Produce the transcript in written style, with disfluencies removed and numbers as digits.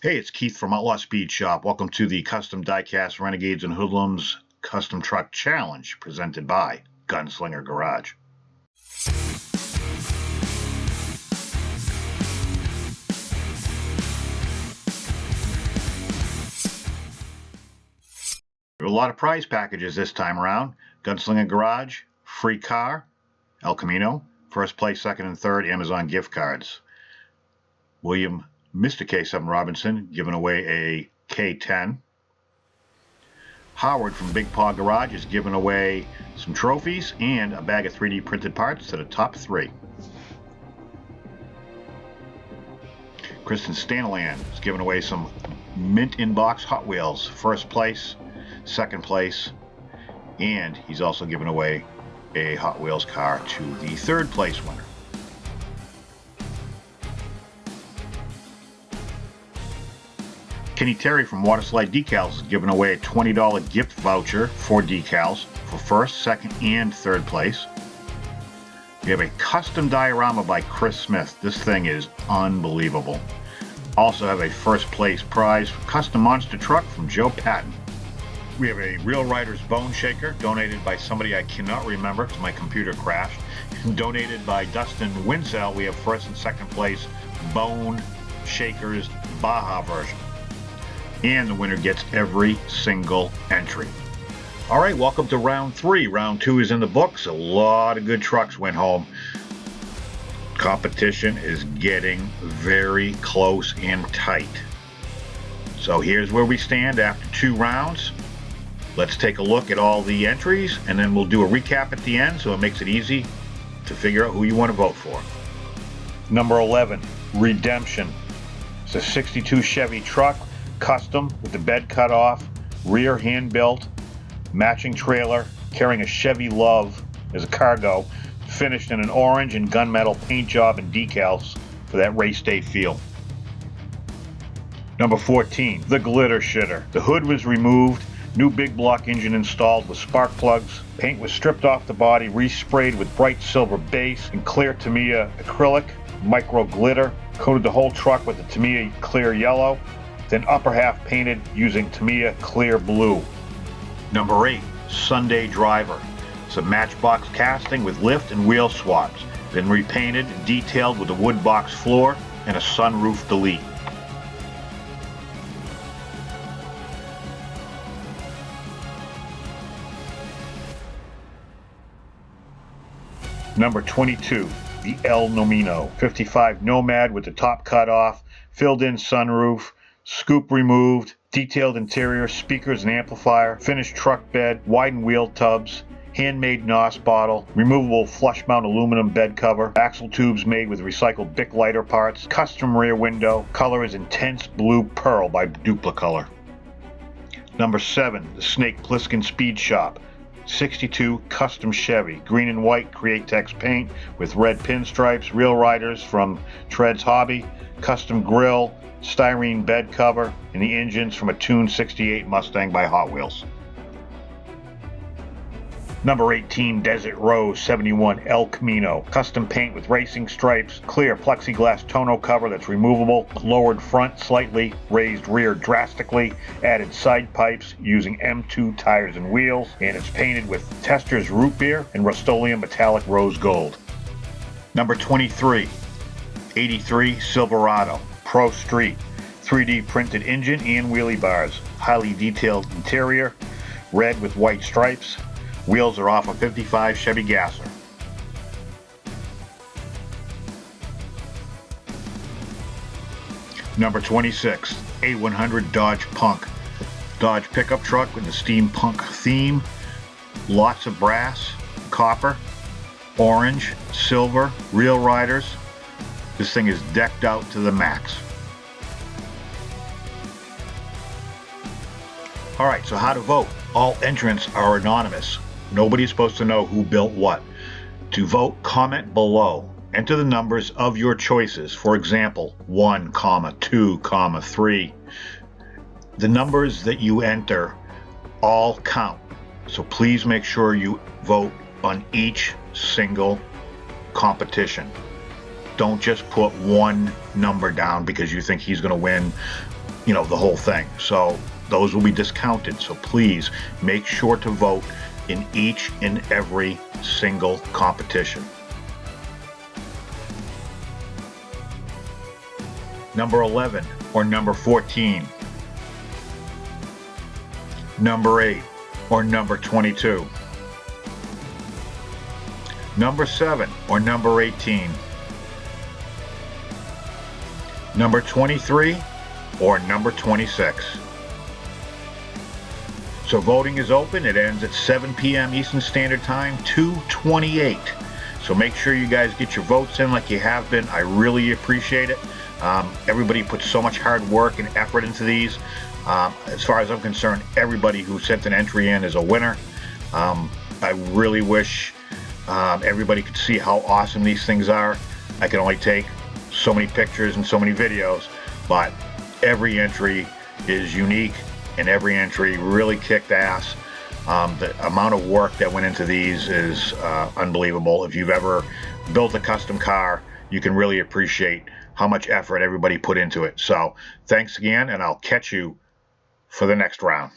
Hey, it's Keith from Outlaw Speed Shop. Welcome to the Custom Diecast Renegades and Hoodlums Custom Truck Challenge presented by Gunslinger Garage. There are a lot of prize packages this time around. Gunslinger Garage, free car, El Camino, first place, second, and third, Amazon gift cards. William Mr. K7 Robinson giving away a K10. Howard from Big Paw Garage is giving away some trophies and a bag of 3D printed parts to the top three. Kristen Stanaland is giving away some mint inbox Hot Wheels, first place, second place, and he's also giving away a Hot Wheels car to the third place winner. Kenny Terry from Waterslide Decals is giving away a $20 gift voucher for decals for first, second, and third place. We have a custom diorama by Chris Smith. This thing is unbelievable. Also have a first place prize for custom monster truck from Joe Patton. We have a Real Riders bone shaker donated by somebody I cannot remember because my computer crashed. Donated by Dustin Winsell. We have first and second place bone shakers Baja version. And the winner gets every single entry. All right, welcome to round 3. Round 2 is in the books. A lot of good trucks went home. Competition is getting very close and tight. So here's where we stand after 2 rounds. Let's take a look at all the entries, and then we'll do a recap at the end so it makes it easy to figure out who you want to vote for. Number 11, Redemption. It's a 62 Chevy truck. Custom with the bed cut off, rear hand built, matching trailer, carrying a Chevy Love as a cargo, finished in an orange and gunmetal paint job and decals for that race day feel. Number 14, the Glitter Shitter. The hood was removed, new big block engine installed with spark plugs, paint was stripped off the body, resprayed with bright silver base and clear Tamiya acrylic, micro glitter, coated the whole truck with the Tamiya clear yellow, then upper half painted using Tamiya clear blue. Number 8, Sunday Driver. It's a matchbox casting with lift and wheel swaps. Been repainted, detailed with a wood box floor and a sunroof delete. Number 22, the El Nomino. 55 Nomad with the top cut off, filled in sunroof, scoop removed, detailed interior, speakers and amplifier, finished truck bed, widened wheel tubs, handmade NOS bottle, removable flush mount aluminum bed cover, axle tubes made with recycled Bic lighter parts, custom rear window, color is intense blue pearl by Duplicolor. Number 7, the Snake Plissken Speed Shop. 62 custom Chevy, green and white Createx paint with red pinstripes, Real Riders from Treads Hobby, custom grill, styrene bed cover, and the engines from a tuned 68 Mustang by Hot Wheels. Number 18, Desert Rose 71 El Camino. Custom paint with racing stripes, clear plexiglass tonneau cover that's removable, lowered front slightly, raised rear drastically, added side pipes using M2 tires and wheels, and it's painted with Tester's root beer and Rust-Oleum metallic rose gold. Number 23, 83 Silverado Pro Street. 3D printed engine and wheelie bars, highly detailed interior, red with white stripes. Wheels are off a 55 Chevy Gasser. Number 26, A100 Dodge Punk. Dodge pickup truck with the steampunk theme. Lots of brass, copper, orange, silver, Real Riders. This thing is decked out to the max. Alright, so how to vote. All entrants are anonymous. Nobody's supposed to know who built what. To vote, comment below. Enter the numbers of your choices. For example, 1, 2, 3. The numbers that you enter all count. So please make sure you vote on each single competition. Don't just put one number down because you think he's going to win the whole thing. So those will be discounted. So please make sure to vote in each and every single competition. Number 11 or number 14. Number 8 or number 22. Number 7 or number 18. Number 23 or number 26. So voting is open. It ends at 7 p.m. Eastern Standard Time, 2/28. So make sure you guys get your votes in like you have been. I really appreciate it. Everybody puts so much hard work and effort into these. As far as I'm concerned, everybody who sent an entry in is a winner. I really wish everybody could see how awesome these things are. I can only take so many pictures and so many videos, but every entry is unique and every entry really kicked ass. The amount of work that went into these is unbelievable. If you've ever built a custom car, you can really appreciate how much effort everybody put into it. So thanks again, and I'll catch you for the next round.